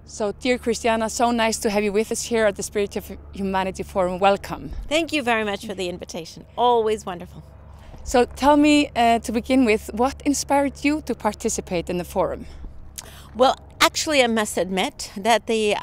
So, dear Christiana, so nice to have you with us here at the Spirit of Humanity Forum. Welcome. Thank you very much for the invitation. Always wonderful. So, tell me to begin with, what inspired you to participate in the forum? Well, actually, I must admit that the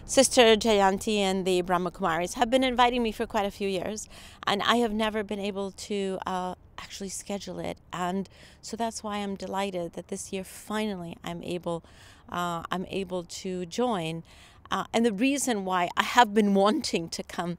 Sister Jayanti and the Brahma Kumaris have been inviting me for quite a few years, and I have never been able to actually schedule it. And so that's why I'm delighted that this year finally I'm able to join. And the reason why I have been wanting to come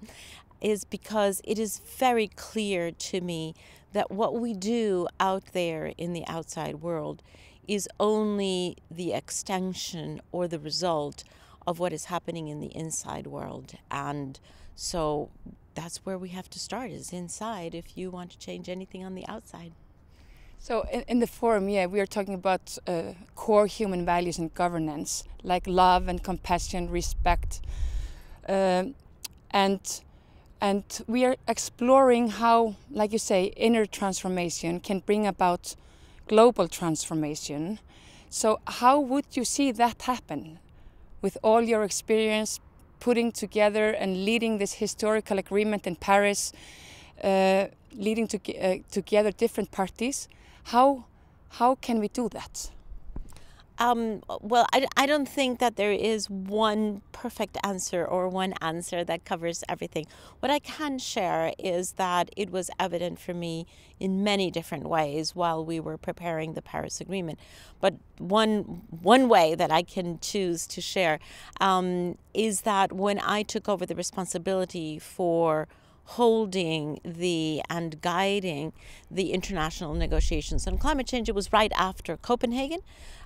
is because it is very clear to me that what we do out there in the outside world is only the extension or the result of what is happening in the inside world. And so that's where we have to start, is inside, if you want to change anything on the outside. So in the forum, we are talking about core human values and governance, like love and compassion, respect, and we are exploring how, like you say, inner transformation can bring about global transformation. So how would you see that happen with all your experience putting together and leading this historical agreement in Paris, leading together different parties? How can we do that? Well, I don't think that there is one perfect answer or one answer that covers everything. What I can share is that it was evident for me in many different ways while we were preparing the Paris Agreement. But one way that I can choose to share is that when I took over the responsibility for holding and guiding the international negotiations on climate change, it was right after Copenhagen,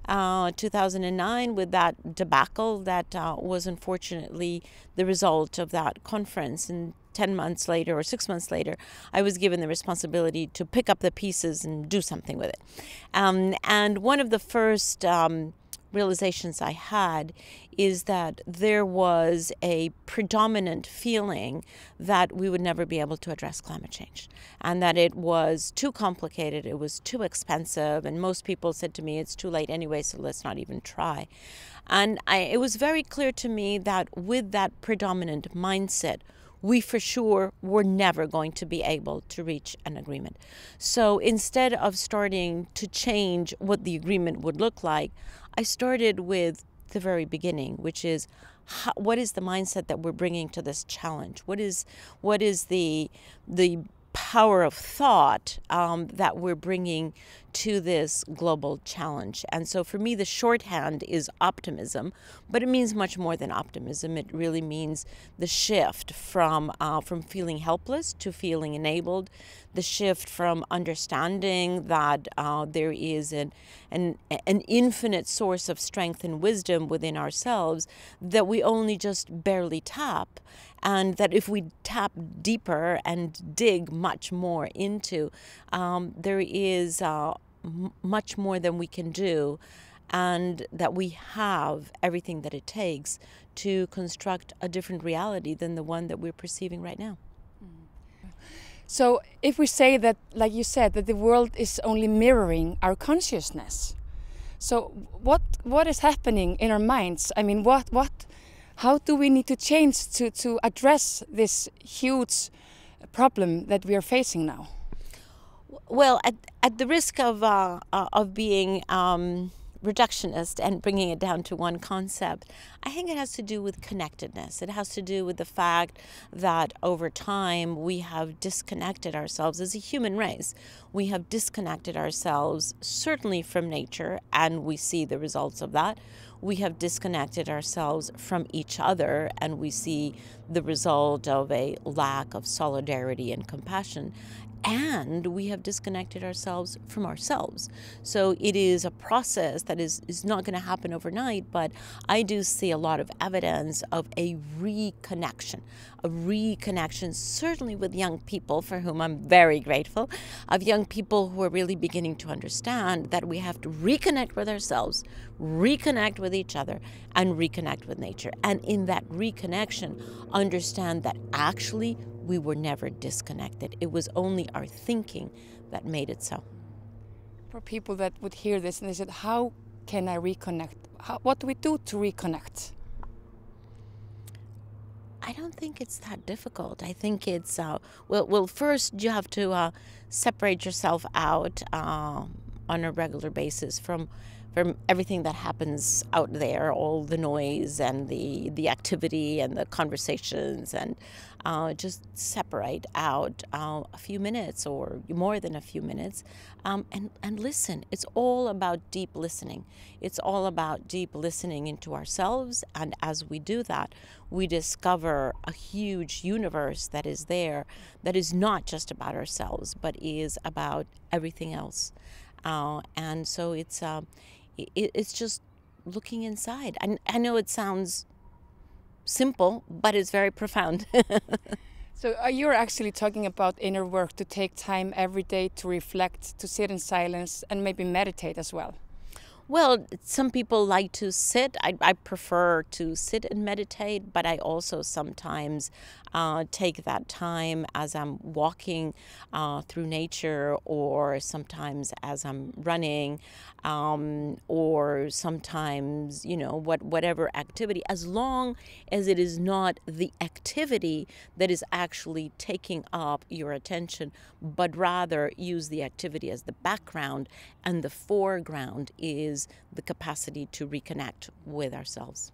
2009, with that debacle that was unfortunately the result of that conference. And 10 months later or 6 months later, I was given the responsibility to pick up the pieces and do something with it. And one of the first realizations I had is that there was a predominant feeling that we would never be able to address climate change, and that it was too complicated, it was too expensive, and most people said to me, it's too late anyway, so let's not even try. And it was very clear to me that with that predominant mindset, we for sure were never going to be able to reach an agreement. So instead of starting to change what the agreement would look like, I started with the very beginning, which is what is the mindset that we're bringing to this challenge? What is the power of thought that we're bringing to this global challenge? And so for me, the shorthand is optimism, but it means much more than optimism. It really means the shift from feeling helpless to feeling enabled, the shift from understanding that there is an infinite source of strength and wisdom within ourselves that we only just barely tap, and that if we tap deeper and dig much more into, there is much more than we can do, and that we have everything that it takes to construct a different reality than the one that we're perceiving right now. So if we say that, like you said, that the world is only mirroring our consciousness, so what is happening in our minds? I mean, how do we need to change to address this huge problem that we are facing now? Well, at the risk of being reductionist and bringing it down to one concept, I think it has to do with connectedness. It has to do with the fact that over time we have disconnected ourselves as a human race. We have disconnected ourselves certainly from nature, and we see the results of that. We have disconnected ourselves from each other, and we see the result of a lack of solidarity and compassion. And we have disconnected ourselves from ourselves. So it is a process that is not going to happen overnight, but I do see a lot of evidence of a reconnection, certainly with young people, for whom I'm very grateful, of young people who are really beginning to understand that we have to reconnect with ourselves, reconnect with each other, and reconnect with nature. And in that reconnection, understand that actually we were never disconnected. It was only our thinking that made it so. For people that would hear this and they said, how can I reconnect? what do we do to reconnect? I don't think it's that difficult. I think it's, well, first you have to separate yourself out on a regular basis from everything that happens out there, all the noise and the activity and the conversations, and just separate out a few minutes or more than a few minutes and listen. It's all about deep listening. It's all about deep listening into ourselves, and as we do that, we discover a huge universe that is there, that is not just about ourselves, but is about everything else. And so it's just looking inside. I know it sounds simple, but it's very profound. So you're actually talking about inner work, to take time every day to reflect, to sit in silence, and maybe meditate as well. Well, some people like to sit. I prefer to sit and meditate, but I also sometimes take that time as I'm walking through nature, or sometimes as I'm running, or sometimes, whatever activity, as long as it is not the activity that is actually taking up your attention, but rather use the activity as the background, and the foreground is the capacity to reconnect with ourselves.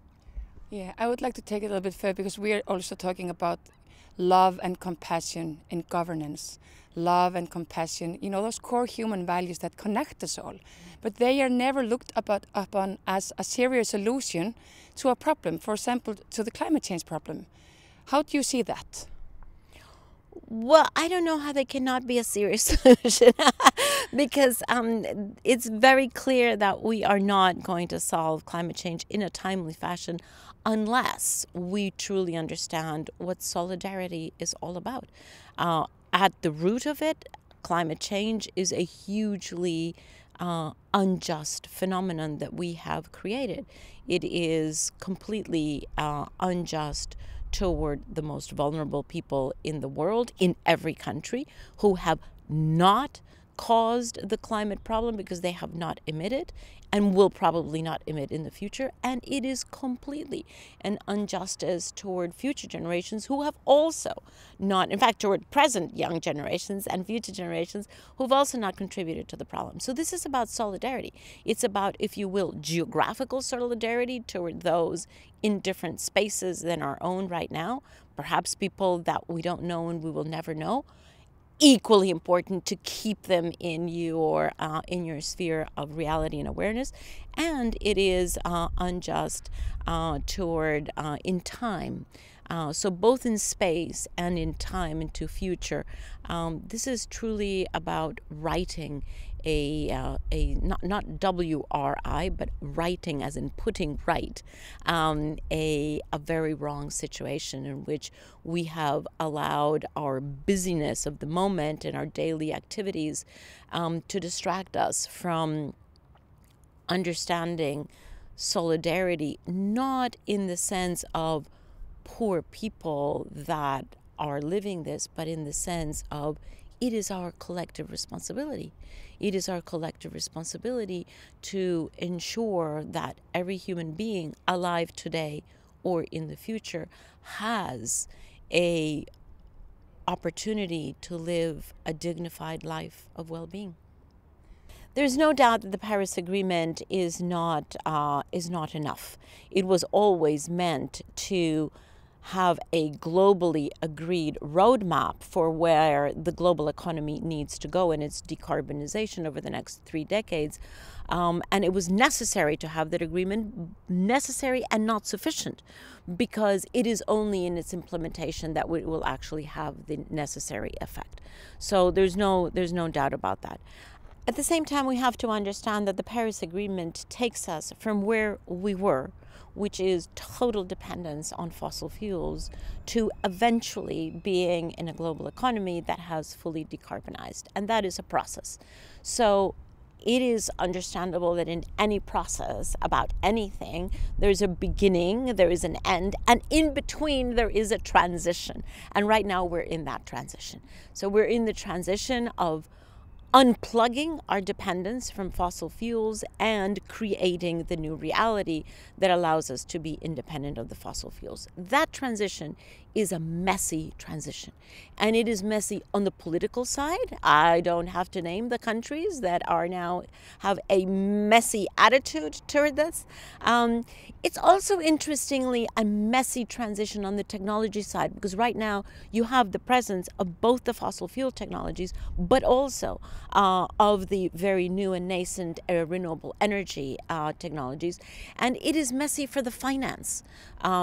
Yeah, I would like to take it a little bit further, because we are also talking about love and compassion in governance. Love and compassion, those core human values that connect us all. But they are never looked upon as a serious solution to a problem, for example, to the climate change problem. How do you see that? Well, I don't know how they cannot be a serious solution because it's very clear that we are not going to solve climate change in a timely fashion unless we truly understand what solidarity is all about. At the root of it, climate change is a hugely unjust phenomenon that we have created. It is completely unjust toward the most vulnerable people in the world, in every country, who have not caused the climate problem because they have not emitted and will probably not emit in the future. And it is completely an injustice toward future generations who have also not, in fact, toward present young generations and future generations who've also not contributed to the problem. So this is about solidarity. It's about, if you will, geographical solidarity toward those in different spaces than our own right now, perhaps people that we don't know and we will never know. Equally important to keep them in your sphere of reality and awareness, and it is unjust toward in time. So both in space and in time into future, this is truly about righting not W-R-I, but writing as in putting right, a very wrong situation in which we have allowed our busyness of the moment and our daily activities to distract us from understanding solidarity, not in the sense of poor people that are living this, but in the sense of it is our collective responsibility. It is our collective responsibility to ensure that every human being alive today or in the future has a opportunity to live a dignified life of well-being. There's no doubt that the Paris Agreement is not enough. It was always meant to have a globally agreed roadmap for where the global economy needs to go in its decarbonization over the next 3 decades. And it was necessary to have that agreement, necessary and not sufficient, because it is only in its implementation that it will actually have the necessary effect. So there's no doubt about that. At the same time, we have to understand that the Paris Agreement takes us from where we were, which is total dependence on fossil fuels, to eventually being in a global economy that has fully decarbonized. And that is a process. So it is understandable that in any process about anything, there's a beginning, there is an end, and in between there is a transition. And right now we're in that transition. So we're in the transition of unplugging our dependence from fossil fuels and creating the new reality that allows us to be independent of the fossil fuels. That transition is a messy transition. And it is messy on the political side. I don't have to name the countries that are now have a messy attitude toward this. It's also, interestingly, a messy transition on the technology side, because right now you have the presence of both the fossil fuel technologies, but also of the very new and nascent renewable energy technologies. And it is messy for the finance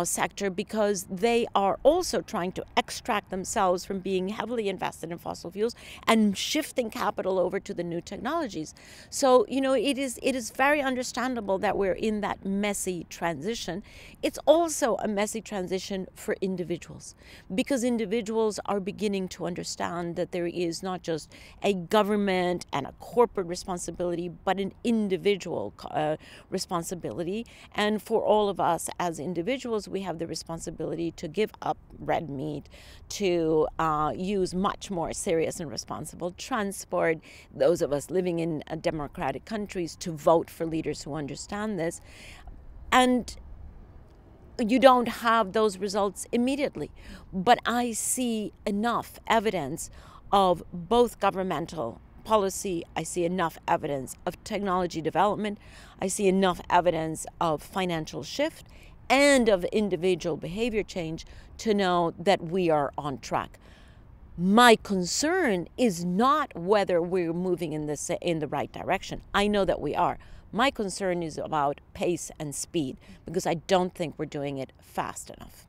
sector, because they are also trying to extract themselves from being heavily invested in fossil fuels and shifting capital over to the new technologies. So, it is very understandable that we're in that messy transition. It's also a messy transition for individuals, because individuals are beginning to understand that there is not just a government and a corporate responsibility, but an individual responsibility. And for all of us as individuals, we have the responsibility to give up red meat, to use much more serious and responsible transport, those of us living in democratic countries to vote for leaders who understand this. And you don't have those results immediately, but I see enough evidence of both governmental policy, I see enough evidence of technology development, I see enough evidence of financial shift and of individual behavior change to know that we are on track. My concern is not whether we're moving in the right direction. I know that we are. My concern is about pace and speed, because I don't think we're doing it fast enough.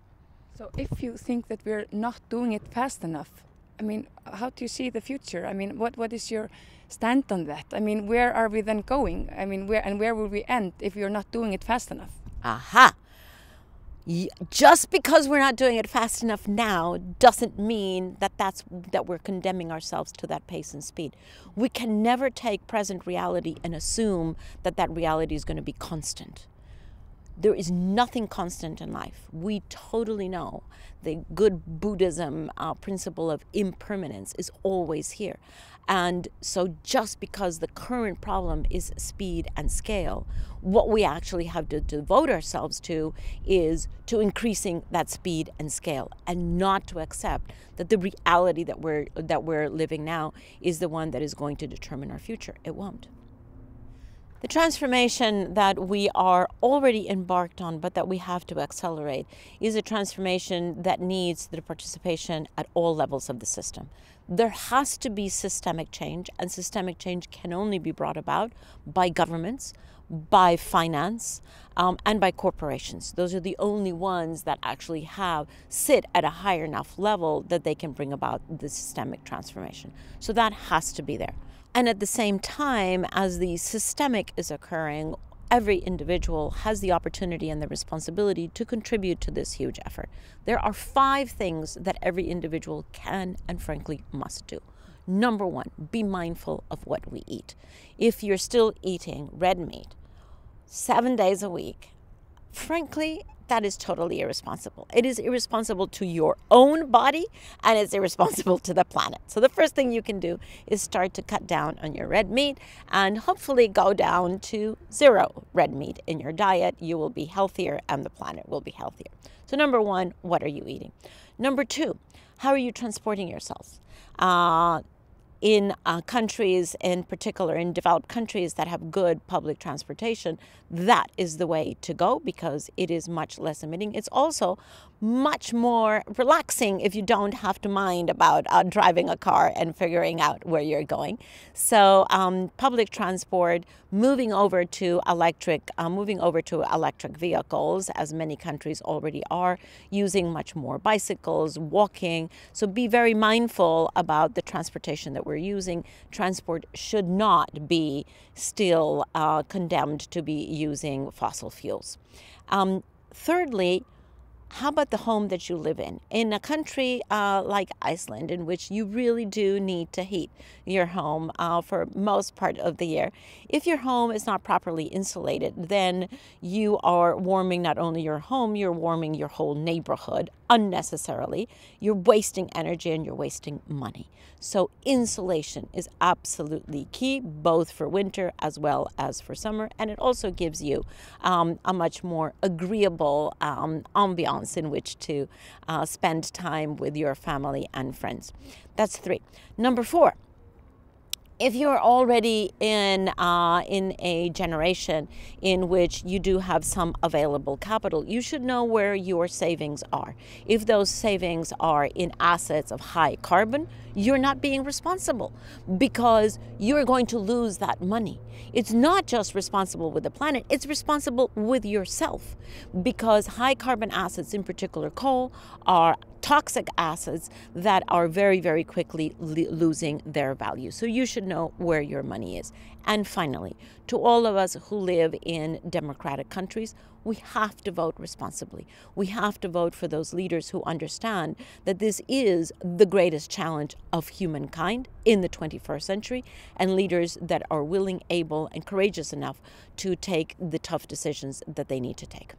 So if you think that we're not doing it fast enough, I mean, how do you see the future? I mean, what is your stand on that? I mean, where are we then going? I mean, where will we end if we're not doing it fast enough? Aha! Just because we're not doing it fast enough now doesn't mean that we're condemning ourselves to that pace and speed. We can never take present reality and assume that reality is going to be constant. There is nothing constant in life. We totally know the good Buddhism principle of impermanence is always here. And so just because the current problem is speed and scale, what we actually have to devote ourselves to is to increasing that speed and scale, and not to accept that the reality that we're living now is the one that is going to determine our future. It won't. The transformation that we are already embarked on, but that we have to accelerate, is a transformation that needs the participation at all levels of the system. There has to be systemic change, and systemic change can only be brought about by governments, by finance, and by corporations. Those are the only ones that actually sit at a higher enough level that they can bring about the systemic transformation. So that has to be there. And at the same time, as the systemic is occurring, every individual has the opportunity and the responsibility to contribute to this huge effort. There are 5 things that every individual can and frankly must do. Number 1, be mindful of what we eat. If you're still eating red meat 7 days a week, frankly, that is totally irresponsible. It is irresponsible to your own body, and it's irresponsible to the planet. So the first thing you can do is start to cut down on your red meat, and hopefully go down to 0 red meat in your diet. You will be healthier and the planet will be healthier. So number 1, what are you eating? Number 2, how are you transporting yourselves? In countries, in particular in developed countries that have good public transportation, that is the way to go, because it is much less emitting. It's also much more relaxing if you don't have to mind about driving a car and figuring out where you're going. So public transport, moving over to electric vehicles, as many countries already are, using much more bicycles, walking. So be very mindful about the transportation that we're using. Transport should not be still condemned to be using fossil fuels. Thirdly, How about the home that you live in? In a country like Iceland, in which you really do need to heat your home for most part of the year, if your home is not properly insulated, then you are warming not only your home, you're warming your whole neighborhood unnecessarily. You're wasting energy and you're wasting money. So insulation is absolutely key, both for winter as well as for summer. And it also gives you a much more agreeable ambiance in which to spend time with your family and friends. That's 3. Number 4. If you're already in a generation in which you do have some available capital, you should know where your savings are. If those savings are in assets of high carbon, you're not being responsible because you're going to lose that money. It's not just responsible with the planet, it's responsible with yourself, because high carbon assets, in particular coal, are toxic assets that are very, very quickly losing their value. So you should know where your money is. And finally, to all of us who live in democratic countries, we have to vote responsibly. We have to vote for those leaders who understand that this is the greatest challenge of humankind in the 21st century, and leaders that are willing, able, and courageous enough to take the tough decisions that they need to take.